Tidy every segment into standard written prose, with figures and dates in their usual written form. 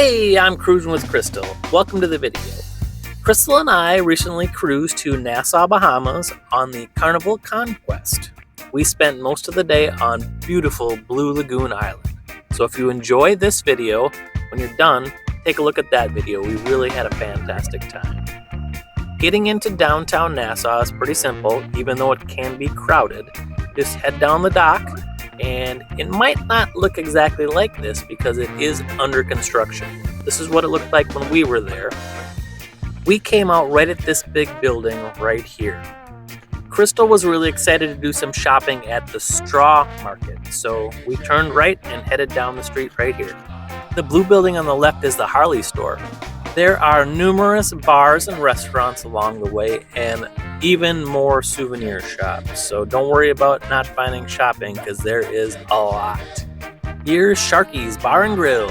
Hey, I'm cruising with Crystal. Welcome to the video. Crystal and I recently cruised to Nassau, Bahamas on the Carnival Conquest. We spent most of the day on beautiful Blue Lagoon Island. So if you enjoy this video, when you're done, take a look at that video. We really had a fantastic time. Getting into downtown Nassau is pretty simple, even though it can be crowded. Just head down the dock. And it might not look exactly like this because it is under construction. This is what it looked like when we were there. We came out right at this big building right here. Crystal was really excited to do some shopping at the straw market, so we turned right and headed down the street right here. The blue building on the left is the Harley store. There are numerous bars and restaurants along the way and even more souvenir shops, so don't worry about not finding shopping because there is a lot. Here's Sharky's Bar and Grill.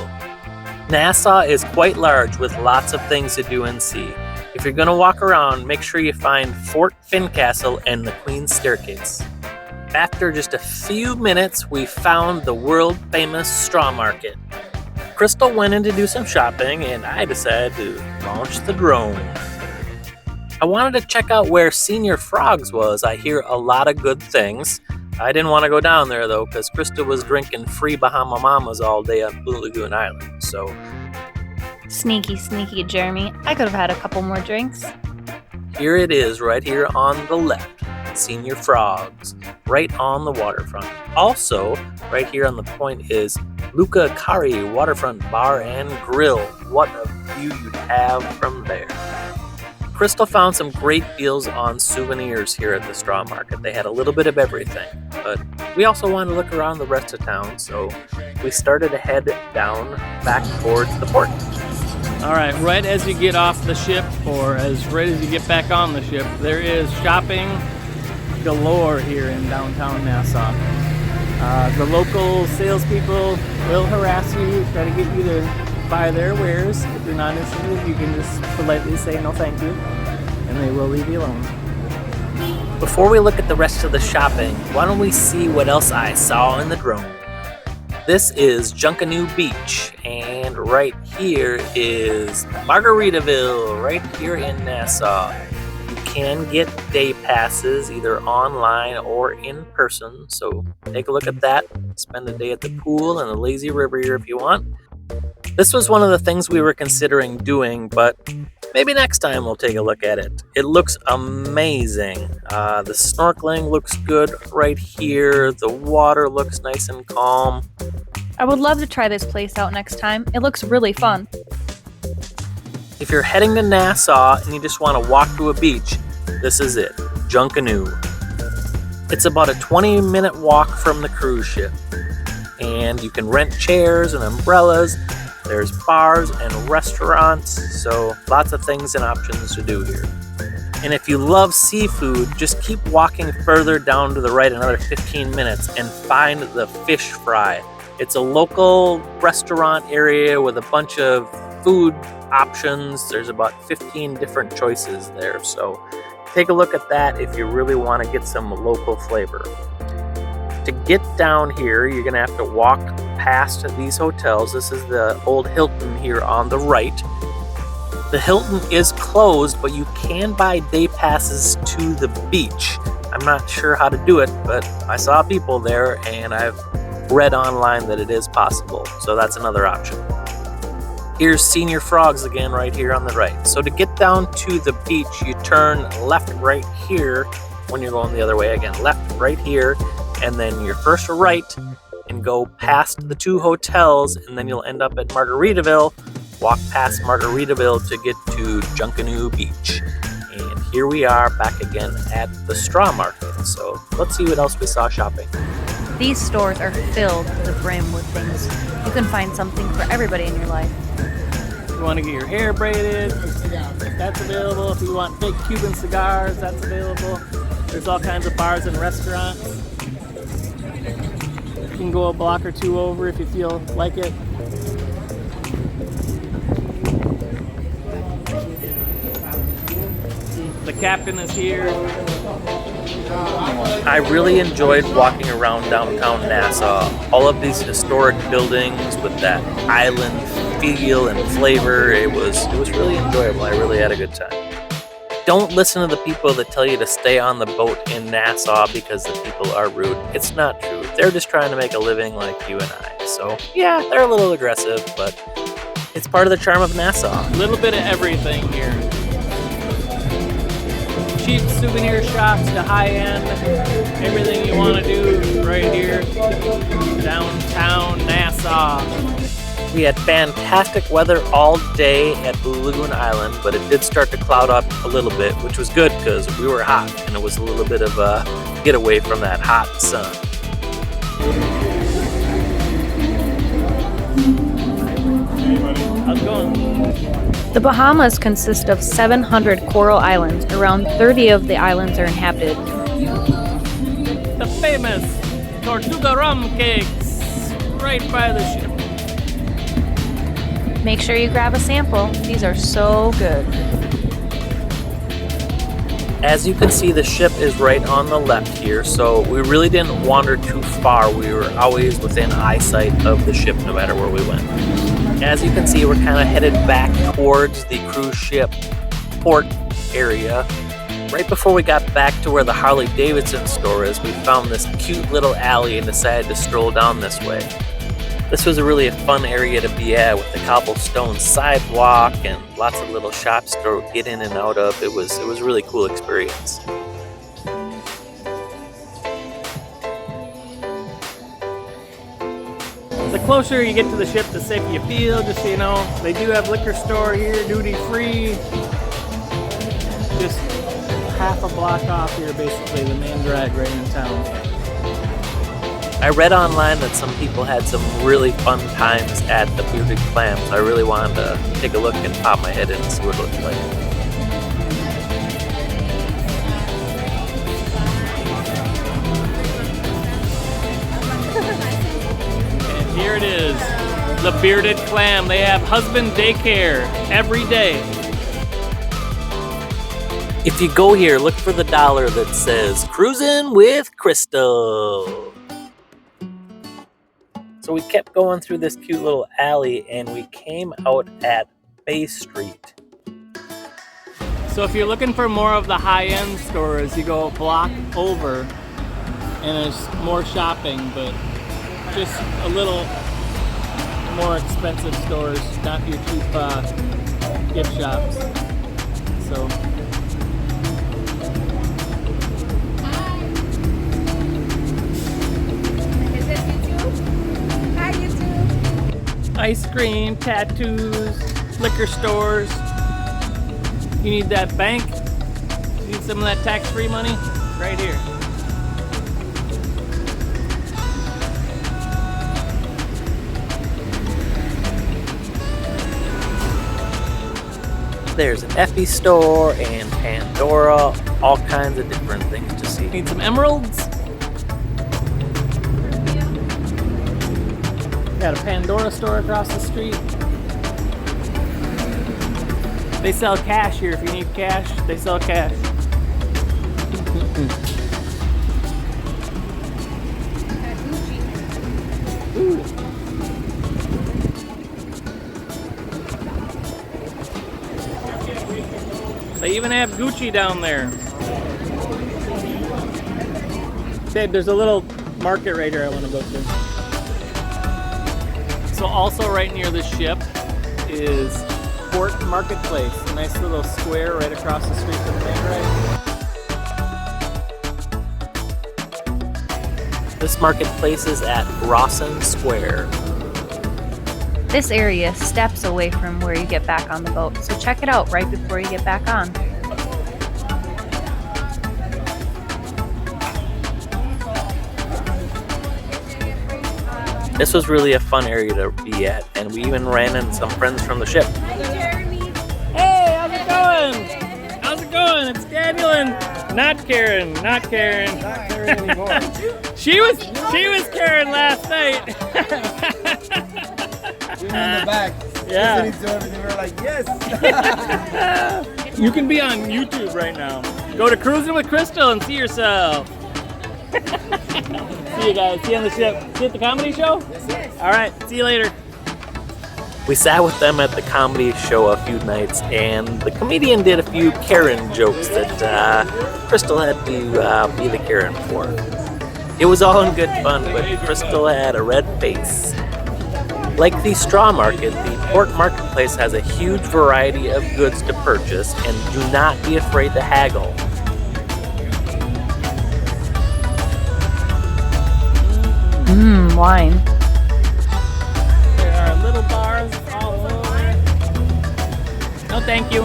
Nassau is quite large with lots of things to do and see. If you're going to walk around, make sure you find Fort Fincastle and the Queen's Staircase. After just a few minutes, we found the world-famous straw market. Crystal went in to do some shopping, and I decided to launch the drone. I wanted to check out where Senior Frogs was. I hear a lot of good things. I didn't want to go down there, though, because Krista was drinking free Bahama Mamas all day on Blue Lagoon Island, so... Sneaky, Jeremy. I could have had a couple more drinks. Here it is, right here on the left. Senior Frogs, right on the waterfront. Also, right here on the point is Luca Kari Waterfront Bar and Grill. What a view you'd have from there. Crystal found some great deals on souvenirs here at the straw market. They had a little bit of everything, but we also wanted to look around the rest of town, so we started to head down back towards the port. All right, right as you get off the ship, or right as you get back on the ship, there is shopping galore here in downtown Nassau. The local salespeople will harass you, try to get you to buy their wares. If you're not interested, you can just politely say no thank you, and they will leave you alone. Before we look at the rest of the shopping, why don't we see what else I saw in the drone? This is Junkanoo Beach, and right here is Margaritaville, right here in Nassau. You can get day passes either online or in person, so take a look at that. Spend a day at the pool and the lazy river here if you want. This was one of the things we were considering doing, but maybe next time we'll take a look at it. It looks amazing. The snorkeling looks good right here. The water looks nice and calm. I would love to try this place out next time. It looks really fun. If you're heading to Nassau and you just want to walk to a beach, this is it, Junkanoo. It's about a 20-minute walk from the cruise ship, and you can rent chairs and umbrellas. There's bars and restaurants, so lots of things and options to do here. And if you love seafood, just keep walking further down to the right another 15 minutes and find the Fish Fry. It's a local restaurant area with a bunch of food options. There's about 15 different choices there, so take a look at that if you really want to get some local flavor. To get down here, you're going to have to walk past these hotels. This is the old Hilton here on the right. The Hilton is closed, but you can buy day passes to the beach. I'm not sure how to do it, but I saw people there, and I've read online that it is possible, so that's another option. Here's Senior Frogs again right here on the right. So to get down to the beach, you turn left right here when you're going the other way again. Left right here, and then your first right, and go past the two hotels, and then you'll end up at Margaritaville. Walk past Margaritaville to get to Junkanoo Beach. And here we are back again at the straw market. So let's see what else we saw shopping. These stores are filled to the brim with things. You can find something for everybody in your life. If you want to get your hair braided, that's available. If you want fake Cuban cigars, that's available. There's all kinds of bars and restaurants. You can go a block or two over if you feel like it. The captain is here. I really enjoyed walking around downtown Nassau. All of these historic buildings with that island feel and flavor. It was really enjoyable. I really had a good time. Don't listen to the people that tell you to stay on the boat in Nassau because the people are rude. It's not true. They're just trying to make a living like you and I. So yeah, they're a little aggressive, but it's part of the charm of Nassau. A little bit of everything here. Cheap souvenir shops to high end. Everything you want to do right here. Downtown Nassau. We had fantastic weather all day at Blue Lagoon Island, but it did start to cloud up a little bit, which was good because we were hot and it was a little bit of a getaway from that hot sun. How's it going? The Bahamas consist of 700 coral islands. Around 30 of the islands are inhabited. The famous Tortuga rum cakes right by the ship. Make sure you grab a sample. These are so good. As you can see, the ship is right on the left here, so we really didn't wander too far. We were always within eyesight of the ship no matter where we went. As you can see, we're kind of headed back towards the cruise ship port area. Right before we got back to where the Harley-Davidson store is, we found this cute little alley and decided to stroll down this way. This was a really fun area to be at with the cobblestone sidewalk and lots of little shops to get in and out of. It was a really cool experience. The closer you get to the ship, the safer you feel, just so you know. They do have liquor store here, duty free. Just half a block off here, basically, the main drag right in town. I read online that some people had some really fun times at the Bearded Clams. I really wanted to take a look and pop my head in and see what it looked like. And here it is, the Bearded Clam. They have husband daycare every day. If you go here, look for the dollar that says Cruising with Crystal. So we kept going through this cute little alley and we came out at Bay Street. So if you're looking for more of the high-end stores, you go a block over and there's more shopping, but just a little more expensive stores, not your cheap gift shops. So ice cream, tattoos, liquor stores. You need that bank? You need some of that tax-free money? Right here. There's an Effie store and Pandora, all kinds of different things to see. Need some emeralds? Got a Pandora store across the street. They sell cash here if you need cash. They sell cash. Ooh. They even have Gucci down there. Babe, there's a little market right here I want to go to. So also right near the ship is Port Marketplace, a nice little square right across the street from the main drag. This marketplace is at Rawson Square. This area is steps away from where you get back on the boat, so check it out right before you get back on. This was really a fun area to be at, and we even ran into some friends from the ship. Hey, how's it going? How's it going? It's Daniel and not Karen. Not Karen. Not Karen anymore. She was Karen last night. We were in the back. Yeah. Listening to everything. We were like, yes. You can be on YouTube right now. Go to Cruising with Crystal and see yourself. See you guys. See you on the ship. See you at the comedy show? Yes. All right. See you later. We sat with them at the comedy show a few nights, and the comedian did a few Karen jokes that Crystal had to be the Karen for. It was all in good fun, but Crystal had a red face. Like the straw market, the port marketplace has a huge variety of goods to purchase, and do not be afraid to haggle. Wine. There are little bars all over. No, thank you.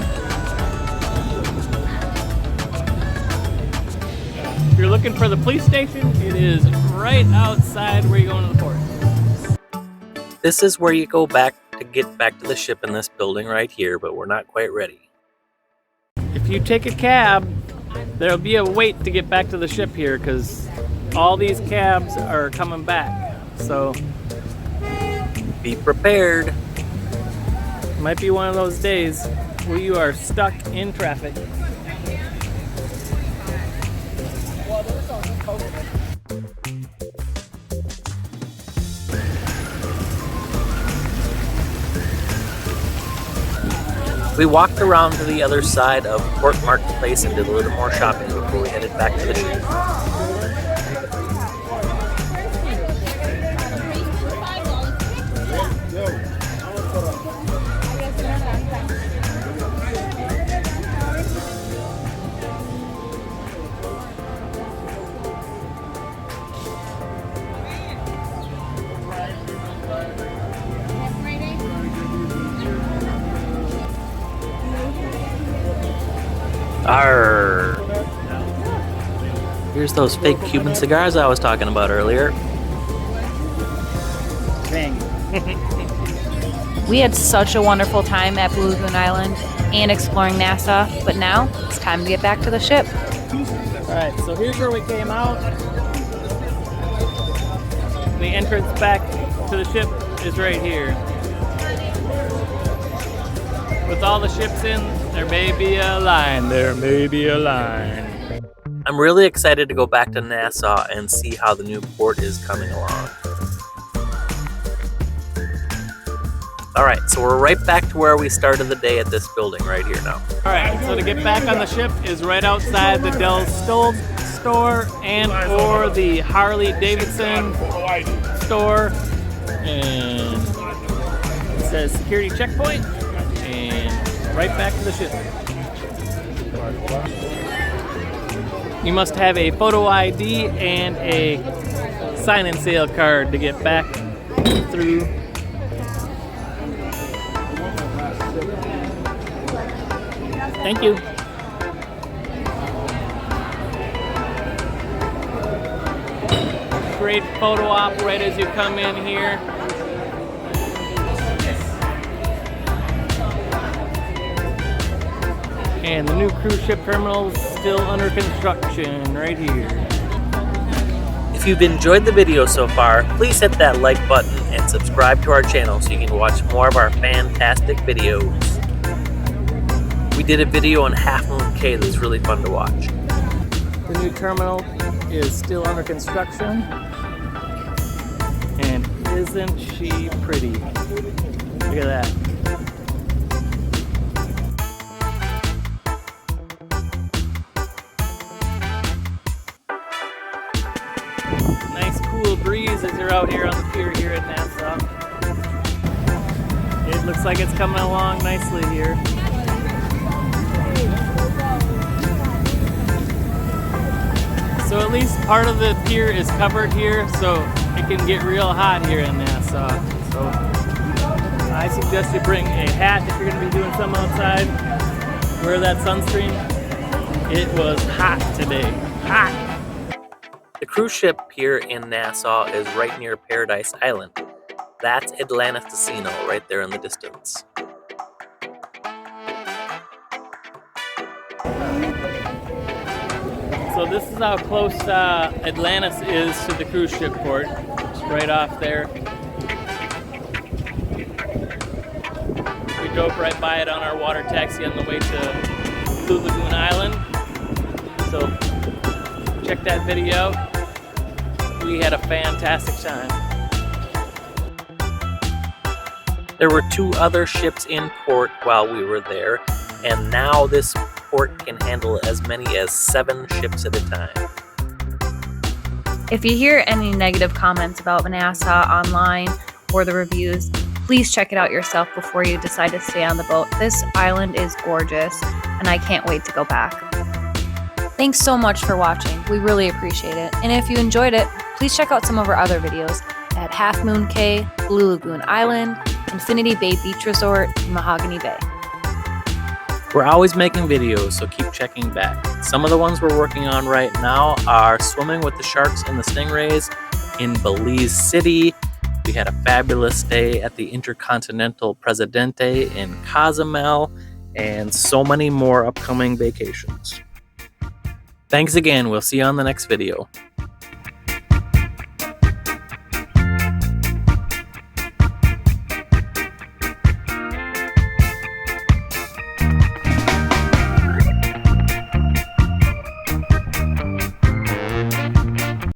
If you're looking for the police station, it is right outside where you go into the port. This is where you go back to get back to the ship in this building right here, but we're not quite ready. If you take a cab, there'll be a wait to get back to the ship here because all these cabs are coming back. So Be prepared. might be one of those days where you are stuck in traffic. We walked around to the other side of Port Marketplace and did a little more shopping before we headed back to the ship. Arr! Here's those fake Cuban cigars I was talking about earlier. Dang. We had such a wonderful time at Blue Lagoon Island and exploring Nassau, but now it's time to get back to the ship. Alright, so here's where we came out. The entrance back to the ship is right here. With all the ships in, there may be a line. There may be a line. I'm really excited to go back to Nassau and see how the new port is coming along. Alright, so we're right back to where we started the day at this building right here now. Alright, so to get back on the ship is right outside the Dell Stoll store and or the Harley Davidson store. And it says security checkpoint. And right back to the ship. You must have a photo ID and a sign-in sale card to get back through. Thank you. Great photo op right as you come in here. And the new cruise ship terminal is still under construction right here. If you've enjoyed the video so far, please hit that like button and subscribe to our channel so you can watch more of our fantastic videos. We did a video on Half Moon Cay that's really fun to watch. The new terminal is still under construction. And isn't she pretty? Look at that. Nice cool breeze as you're out here on the pier here at Nassau. It looks like it's coming along nicely here. So at least part of the pier is covered here, so it can get real hot here in Nassau. So I suggest you bring a hat if you're going to be doing something outside. Wear that sunscreen. It was hot today. Hot! The cruise ship pier in Nassau is right near Paradise Island. That's Atlantis Casino right there in the distance. So this is how close Atlantis is to the cruise ship port. It's right off there. We drove right by it on our water taxi on the way to Blue Lagoon Island. So check that video out. We had a fantastic time. There were 2 other ships in port while we were there, and now this port can handle as many as 7 ships at a time. If you hear any negative comments about Nassau online or the reviews, please check it out yourself before you decide to stay on the boat. This island is gorgeous, and I can't wait to go back. Thanks so much for watching. We really appreciate it. And if you enjoyed it, please check out some of our other videos at Half Moon Cay, Blue Lagoon Island, Infinity Bay Beach Resort, and Mahogany Bay. We're always making videos, so keep checking back. Some of the ones we're working on right now are swimming with the sharks and the stingrays in Belize City. We had a fabulous day at the Intercontinental Presidente in Cozumel, and so many more upcoming vacations. Thanks again. We'll see you on the next video.